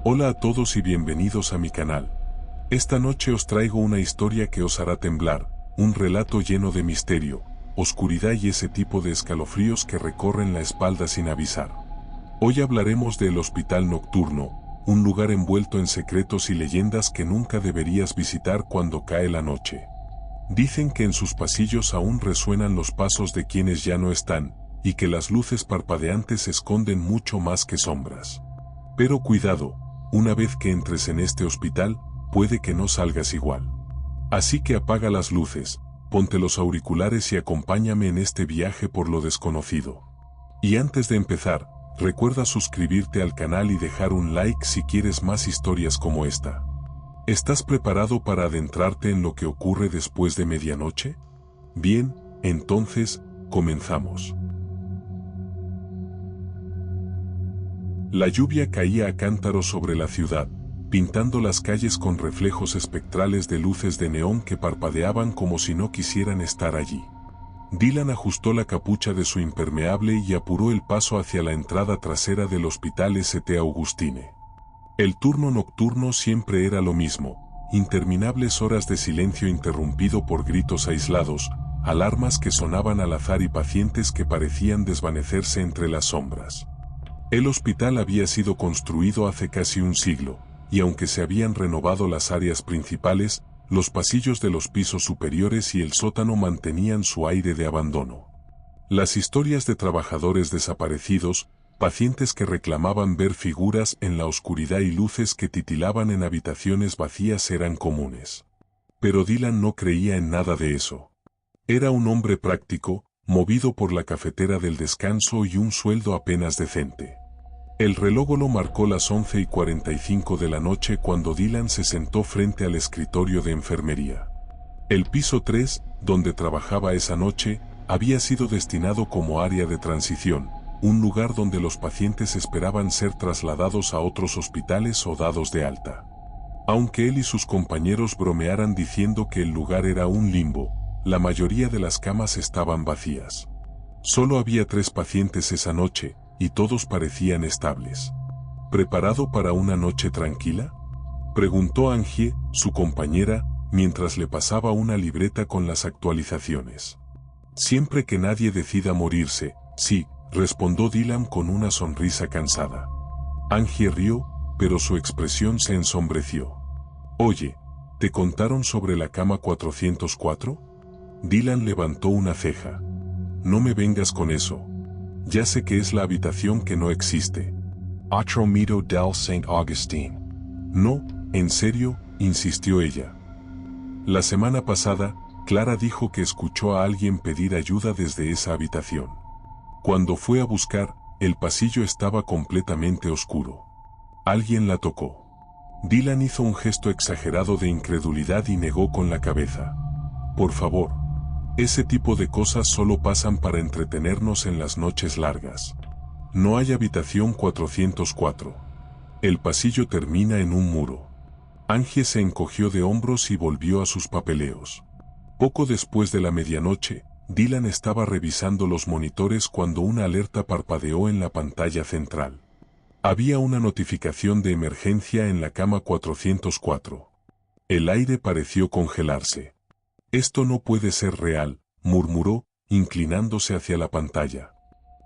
Hola a todos y bienvenidos a mi canal. Esta noche os traigo una historia que os hará temblar, un relato lleno de misterio, oscuridad y ese tipo de escalofríos que recorren la espalda sin avisar. Hoy hablaremos del Hospital Nocturno, un lugar envuelto en secretos y leyendas que nunca deberías visitar cuando cae la noche. Dicen que en sus pasillos aún resuenan los pasos de quienes ya no están, y que las luces parpadeantes esconden mucho más que sombras. Pero cuidado, una vez que entres en este hospital, puede que no salgas igual. Así que apaga las luces, ponte los auriculares y acompáñame en este viaje por lo desconocido. Y antes de empezar, recuerda suscribirte al canal y dejar un like si quieres más historias como esta. ¿Estás preparado para adentrarte en lo que ocurre después de medianoche? Bien, entonces, comenzamos. La lluvia caía a cántaros sobre la ciudad, pintando las calles con reflejos espectrales de luces de neón que parpadeaban como si no quisieran estar allí. Dylan ajustó la capucha de su impermeable y apuró el paso hacia la entrada trasera del Hospital St. Augustine. El turno nocturno siempre era lo mismo, interminables horas de silencio interrumpido por gritos aislados, alarmas que sonaban al azar y pacientes que parecían desvanecerse entre las sombras. El hospital había sido construido hace casi un siglo, y aunque se habían renovado las áreas principales, los pasillos de los pisos superiores y el sótano mantenían su aire de abandono. Las historias de trabajadores desaparecidos, pacientes que reclamaban ver figuras en la oscuridad y luces que titilaban en habitaciones vacías eran comunes. Pero Dylan no creía en nada de eso. Era un hombre práctico, movido por la cafetera del descanso y un sueldo apenas decente. El relógolo marcó las 11:45 de la noche cuando Dylan se sentó frente al escritorio de enfermería. El piso 3, donde trabajaba esa noche, había sido destinado como área de transición, un lugar donde los pacientes esperaban ser trasladados a otros hospitales o dados de alta. Aunque él y sus compañeros bromearan diciendo que el lugar era un limbo, la mayoría de las camas estaban vacías. Solo había 3 pacientes esa noche, y todos parecían estables. ¿Preparado para una noche tranquila?, preguntó Angie, su compañera, mientras le pasaba una libreta con las actualizaciones. Siempre que nadie decida morirse, sí, respondió Dylan con una sonrisa cansada. Angie rió, pero su expresión se ensombreció. Oye, ¿te contaron sobre la cama 404? Dylan levantó una ceja. No me vengas con eso. Ya sé que es la habitación que no existe. Otro mito del St. Augustine. No, en serio, insistió ella. La semana pasada, Clara dijo que escuchó a alguien pedir ayuda desde esa habitación. Cuando fue a buscar, el pasillo estaba completamente oscuro. Alguien la tocó. Dylan hizo un gesto exagerado de incredulidad y negó con la cabeza. Por favor. Ese tipo de cosas solo pasan para entretenernos en las noches largas. No hay habitación 404. El pasillo termina en un muro. Angie se encogió de hombros y volvió a sus papeleos. Poco después de la medianoche, Dylan estaba revisando los monitores cuando una alerta parpadeó en la pantalla central. Había una notificación de emergencia en la cama 404. El aire pareció congelarse. Esto no puede ser real, murmuró, inclinándose hacia la pantalla.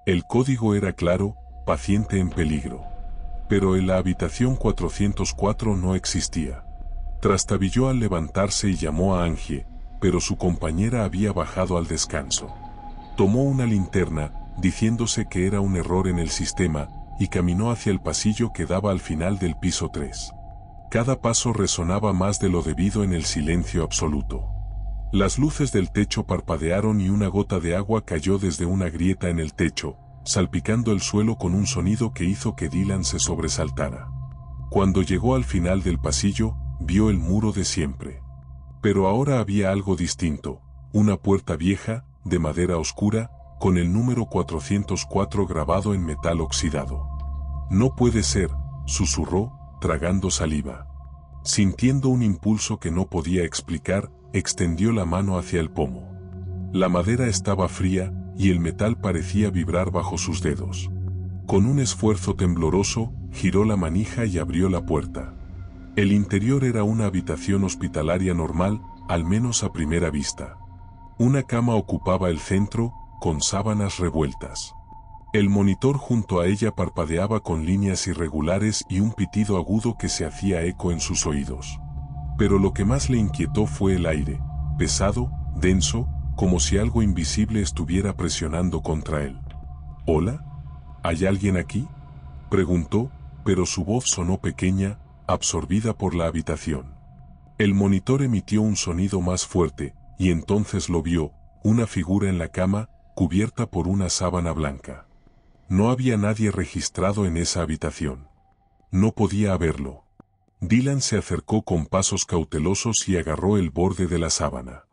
El código era claro, paciente en peligro. Pero en la habitación 404 no existía. Trastabilló al levantarse y llamó a Angie, pero su compañera había bajado al descanso. Tomó una linterna, diciéndose que era un error en el sistema, y caminó hacia el pasillo que daba al final del piso 3. Cada paso resonaba más de lo debido en el silencio absoluto. Las luces del techo parpadearon y una gota de agua cayó desde una grieta en el techo, salpicando el suelo con un sonido que hizo que Dylan se sobresaltara. Cuando llegó al final del pasillo, vio el muro de siempre. Pero ahora había algo distinto, una puerta vieja, de madera oscura, con el número 404 grabado en metal oxidado. No puede ser, susurró, tragando saliva. Sintiendo un impulso que no podía explicar, extendió la mano hacia el pomo. La madera estaba fría, y el metal parecía vibrar bajo sus dedos. Con un esfuerzo tembloroso, giró la manija y abrió la puerta. El interior era una habitación hospitalaria normal, al menos a primera vista. Una cama ocupaba el centro, con sábanas revueltas. El monitor junto a ella parpadeaba con líneas irregulares y un pitido agudo que se hacía eco en sus oídos. Pero lo que más le inquietó fue el aire, pesado, denso, como si algo invisible estuviera presionando contra él. ¿Hola? ¿Hay alguien aquí?, preguntó, pero su voz sonó pequeña, absorbida por la habitación. El monitor emitió un sonido más fuerte, y entonces lo vio, una figura en la cama, cubierta por una sábana blanca. No había nadie registrado en esa habitación. No podía haberlo. Dylan se acercó con pasos cautelosos y agarró el borde de la sábana.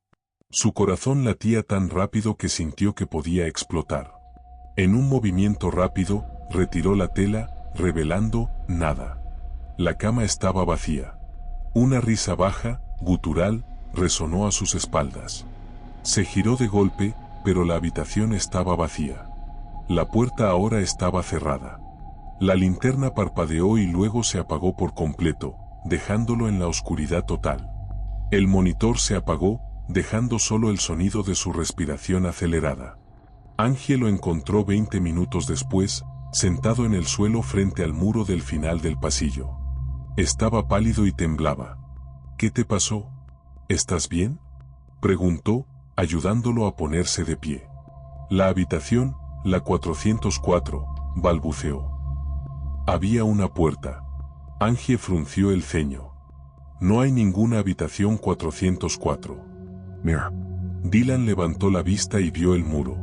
Su corazón latía tan rápido que sintió que podía explotar. En un movimiento rápido, retiró la tela, revelando nada. La cama estaba vacía. Una risa baja, gutural, resonó a sus espaldas. Se giró de golpe, pero la habitación estaba vacía. La puerta ahora estaba cerrada. La linterna parpadeó y luego se apagó por completo, dejándolo en la oscuridad total. El monitor se apagó, dejando solo el sonido de su respiración acelerada. Angie lo encontró 20 minutos después, sentado en el suelo frente al muro del final del pasillo. Estaba pálido y temblaba. ¿Qué te pasó? ¿Estás bien?, preguntó, ayudándolo a ponerse de pie. La habitación, la 404, balbuceó. Había una puerta. Angie frunció el ceño. No hay ninguna habitación 404. Mira. Dylan levantó la vista y vio el muro.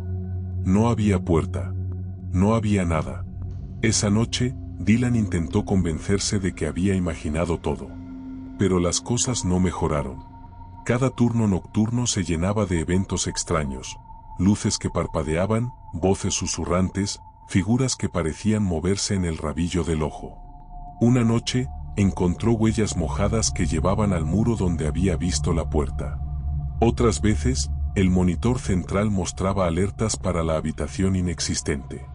No había puerta. No había nada. Esa noche, Dylan intentó convencerse de que había imaginado todo. Pero las cosas no mejoraron. Cada turno nocturno se llenaba de eventos extraños, luces que parpadeaban, voces susurrantes, figuras que parecían moverse en el rabillo del ojo. Una noche, encontró huellas mojadas que llevaban al muro donde había visto la puerta. Otras veces, el monitor central mostraba alertas para la habitación inexistente.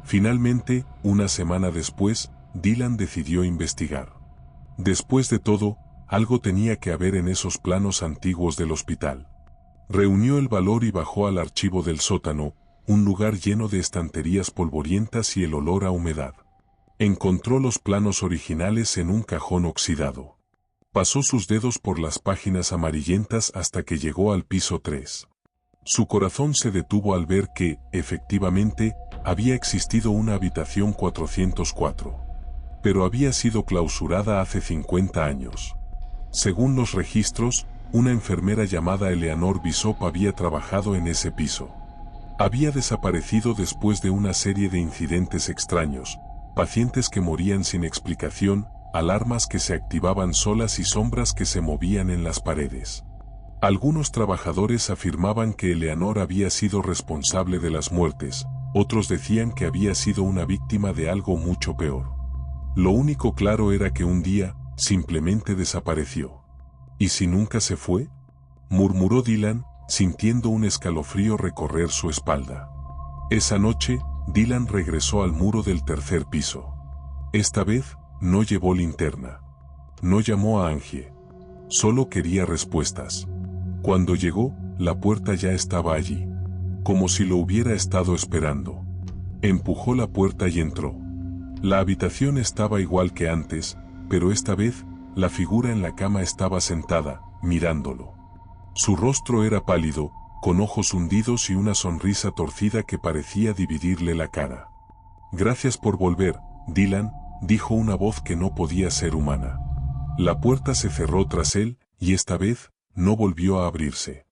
Finalmente, una semana después, Dylan decidió investigar. Después de todo, algo tenía que haber en esos planos antiguos del hospital. Reunió el valor y bajó al archivo del sótano, un lugar lleno de estanterías polvorientas y el olor a humedad. Encontró los planos originales en un cajón oxidado. Pasó sus dedos por las páginas amarillentas hasta que llegó al piso 3. Su corazón se detuvo al ver que, efectivamente, había existido una habitación 404. Pero había sido clausurada hace 50 años. Según los registros, una enfermera llamada Eleanor Bishop había trabajado en ese piso. Había desaparecido después de una serie de incidentes extraños, pacientes que morían sin explicación, alarmas que se activaban solas y sombras que se movían en las paredes. Algunos trabajadores afirmaban que Eleanor había sido responsable de las muertes, otros decían que había sido una víctima de algo mucho peor. Lo único claro era que un día, simplemente desapareció. ¿Y si nunca se fue?, murmuró Dylan, sintiendo un escalofrío recorrer su espalda. Esa noche, Dylan regresó al muro del tercer piso. Esta vez, no llevó linterna. No llamó a Angie. Solo quería respuestas. Cuando llegó, la puerta ya estaba allí. Como si lo hubiera estado esperando. Empujó la puerta y entró. La habitación estaba igual que antes, pero esta vez, la figura en la cama estaba sentada, mirándolo. Su rostro era pálido, con ojos hundidos y una sonrisa torcida que parecía dividirle la cara. «Gracias por volver, Dylan», dijo una voz que no podía ser humana. La puerta se cerró tras él, y esta vez, no volvió a abrirse.